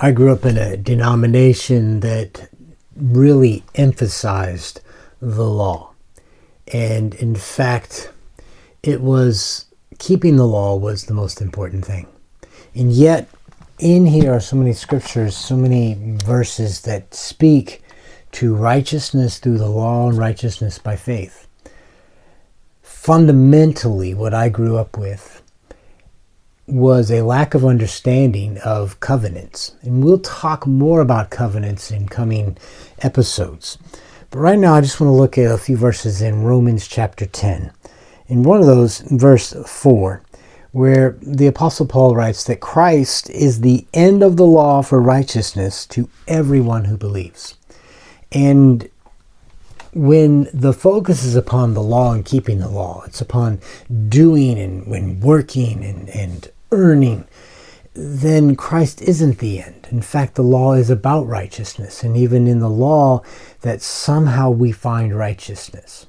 I grew up in a denomination that really emphasized the law. And in fact, it was keeping the law was the most important thing. And yet, in here are so many scriptures, so many verses that speak to righteousness through the law and righteousness by faith. Fundamentally, what I grew up with was a lack of understanding of covenants. And we'll talk more about covenants in coming episodes. But right now, I just want to look at a few verses in Romans chapter 10. In one of those, verse 4, where the Apostle Paul writes that Christ is the end of the law for righteousness to everyone who believes. And when the focus is upon the law and keeping the law, it's upon doing and when working and earning, then Christ isn't the end. In fact, the law is about righteousness. And even in the law, that somehow we find righteousness.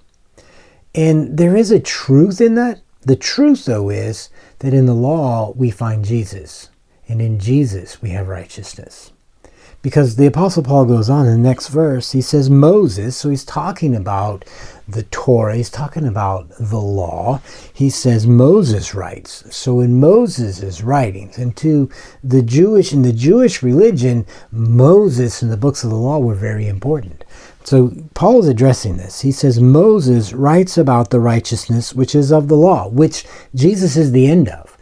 And there is a truth in that. The truth, though, is that in the law, we find Jesus. And in Jesus, we have righteousness. Because the Apostle Paul goes on in the next verse, he says Moses, so he's talking about the Torah, he's talking about the law. He says Moses writes. So in Moses' writings, and to the Jewish religion, Moses and the books of the law were very important. So Paul is addressing this. He says Moses writes about the righteousness which is of the law, which Jesus is the end of.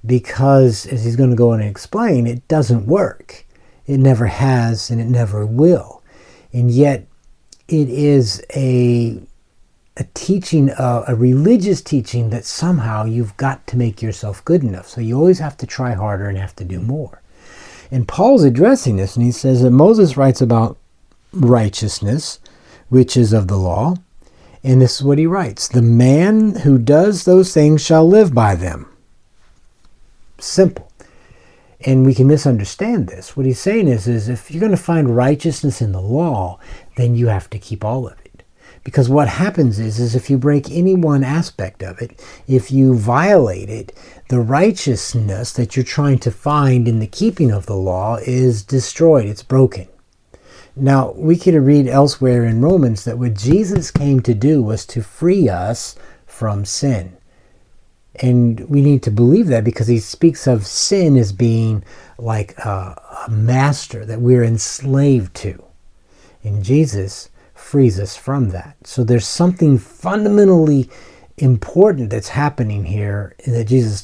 Because, as he's going to go on and explain, it doesn't work. It never has and it never will. And yet it is a teaching, a religious teaching that somehow you've got to make yourself good enough. So you always have to try harder and have to do more. And Paul's addressing this, and he says that Moses writes about righteousness, which is of the law. And this is what he writes: the man who does those things shall live by them. Simple. And we can misunderstand this. What he's saying is if you're going to find righteousness in the law, then you have to keep all of it. Because what happens is if you break any one aspect of it, if you violate it, the righteousness that you're trying to find in the keeping of the law is destroyed. It's broken. Now, we could read elsewhere in Romans that what Jesus came to do was to free us from sin. And we need to believe that because he speaks of sin as being like a master that we're enslaved to. And Jesus frees us from that. So there's something fundamentally important that's happening here that Jesus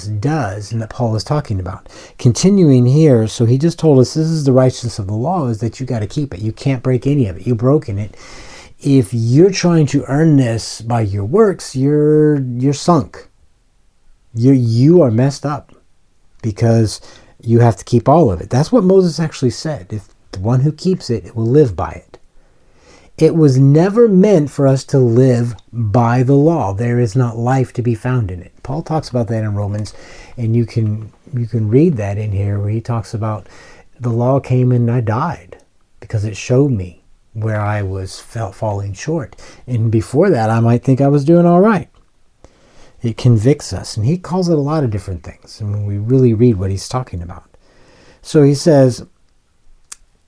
does and that Paul is talking about. Continuing here, so he just told us this is the righteousness of the law, is that you got to keep it. You can't break any of it. You've broken it. If you're trying to earn this by your works, you're sunk. You are messed up because you have to keep all of it. That's what Moses actually said. If the one who keeps it will live by it. It was never meant for us to live by the law. There is not life to be found in it. Paul talks about that in Romans, and you can read that in here where he talks about the law came and I died because it showed me where I was falling short. And before that, I might think I was doing all right. It convicts us. And he calls it a lot of different things. And when we really read what he's talking about. So he says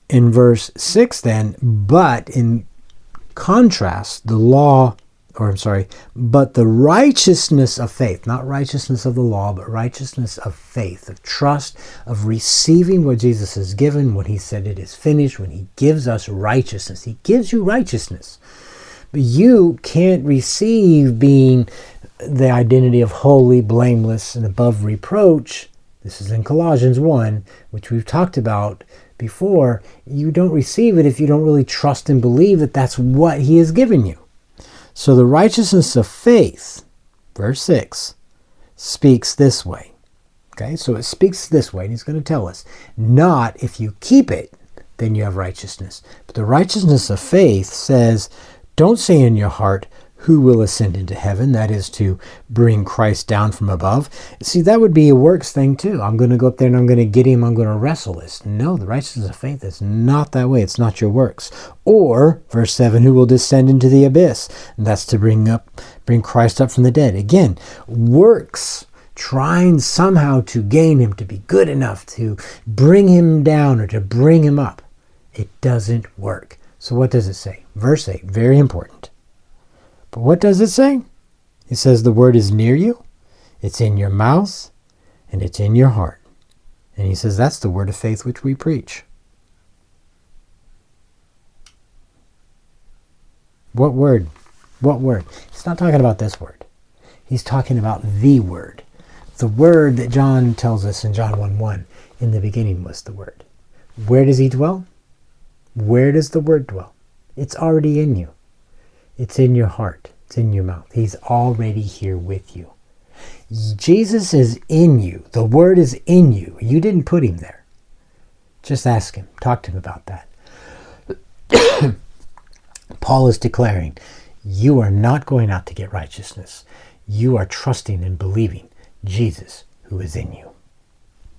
in verse 6 then, but in contrast, but the righteousness of faith, not righteousness of the law, but righteousness of faith, of trust, of receiving what Jesus has given, when he said it is finished, when he gives us righteousness. He gives you righteousness. But you can't receive being the identity of holy, blameless, and above reproach. This is in Colossians 1, which we've talked about before. You don't receive it if you don't really trust and believe that that's what he has given you. So the righteousness of faith, verse 6, speaks this way. Okay, so it speaks this way, and he's going to tell us, not if you keep it, then you have righteousness. But the righteousness of faith says, don't say in your heart, who will ascend into heaven? That is to bring Christ down from above. See, that would be a works thing too. I'm going to go up there and I'm going to get him. I'm going to wrestle this. No, the righteousness of faith is not that way. It's not your works. Or, verse 7, who will descend into the abyss? And that's to bring Christ up from the dead. Again, works trying somehow to gain him, to be good enough to bring him down or to bring him up. It doesn't work. So what does it say? Verse 8, very important. But what does it say? It says the word is near you, it's in your mouth, and it's in your heart. And he says that's the word of faith which we preach. What word? What word? He's not talking about this word. He's talking about the word. The word that John tells us in John 1:1, in the beginning was the word. Where does he dwell? Where does the word dwell? It's already in you. It's in your heart. It's in your mouth. He's already here with you. Jesus is in you. The word is in you. You didn't put him there. Just ask him. Talk to him about that. Paul is declaring, you are not going out to get righteousness. You are trusting and believing Jesus who is in you.